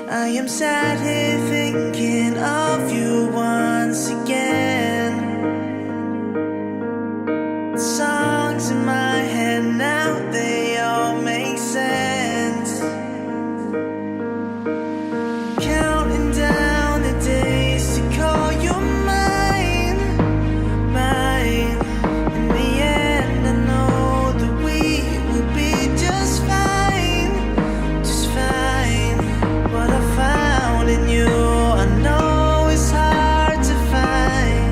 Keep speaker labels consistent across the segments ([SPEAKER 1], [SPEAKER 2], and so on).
[SPEAKER 1] I am sat here thinking of you once again. Songs in my head now, they all make sense. Counting down the days to call you mine, mine. In the end, I know that we will be just fine, just fine. What I found in you, I know it's hard to find.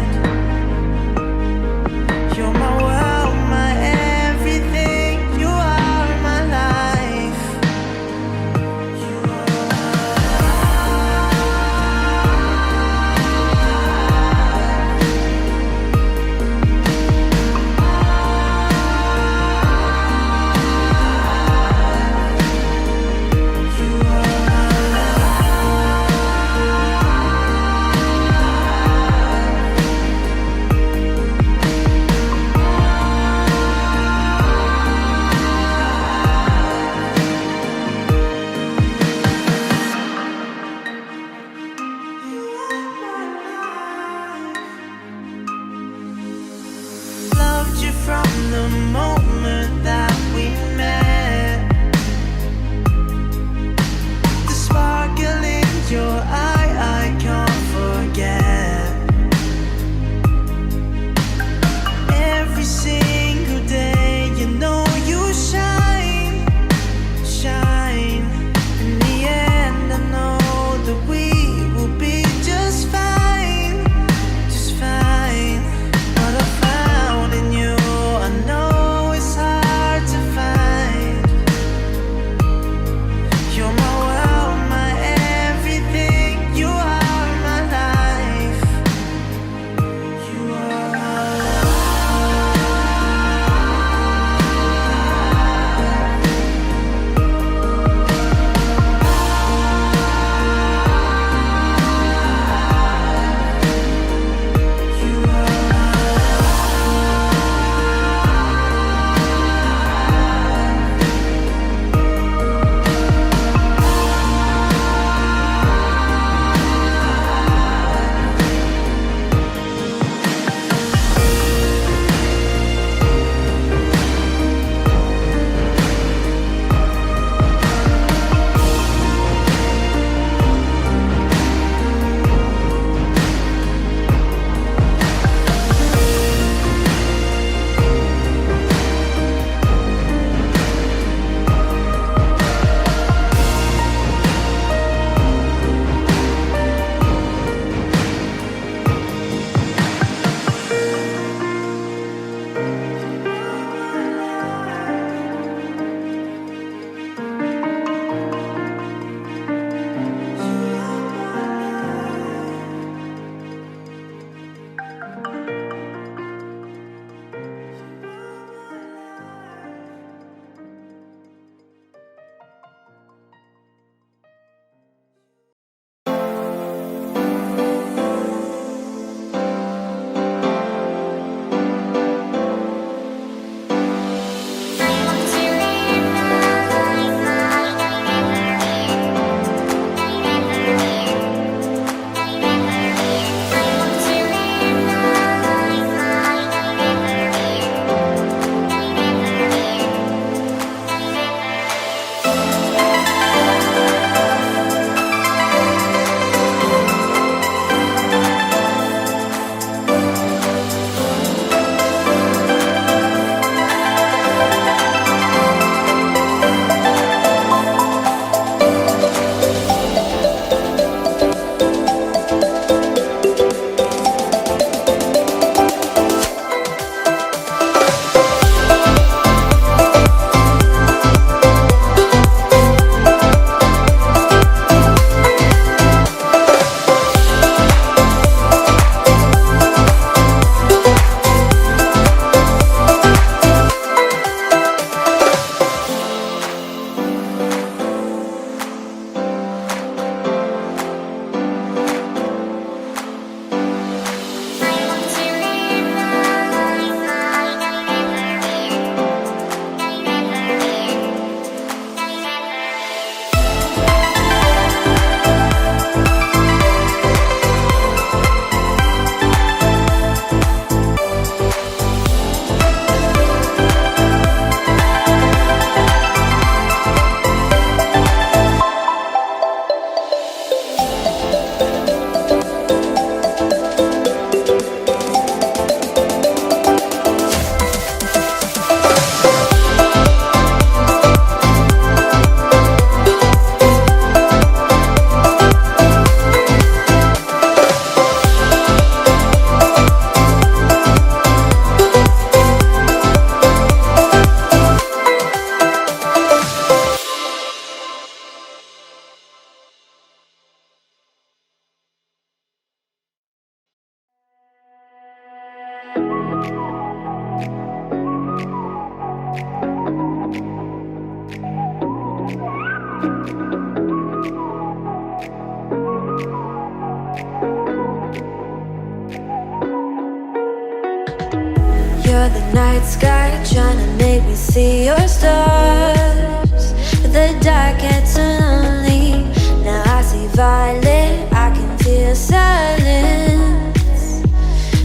[SPEAKER 2] see your stars, but the dark gets lonely. Now I see violet, I can feel silence.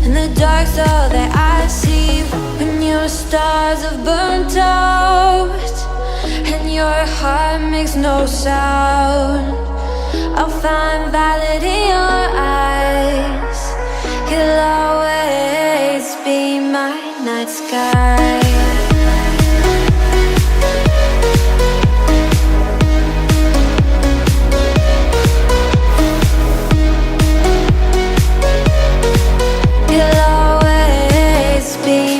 [SPEAKER 2] In the dark's all that I see. When your stars have burnt out and your heart makes no sound, I'll find violet in your eyes. You'll always be my night sky. You'll always be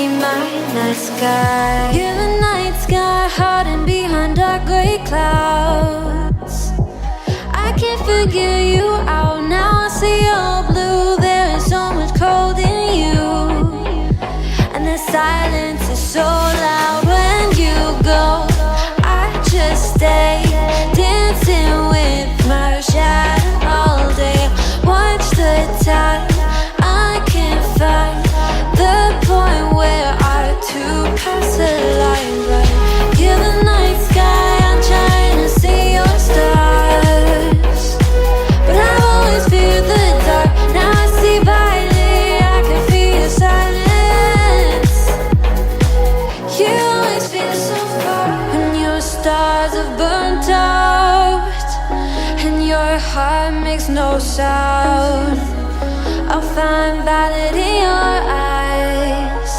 [SPEAKER 2] my night sky. You're the night sky, hiding behind dark gray clouds. I can't figure you out now. I see your blue. There is so much cold in you, and the silence is so loud when you go. I just stay dancing with my shadow all day. Watch the tide. I can't find the point where to pass the line, right? You're the night sky, I'm trying to see your stars, but I've always feared the dark. Now I see violet, I can feel your silence. You always feel so far. When your stars have burnt out and your heart makes no sound, I'll find violet in your eyes.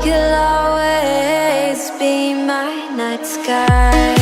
[SPEAKER 2] You'll always be my night sky.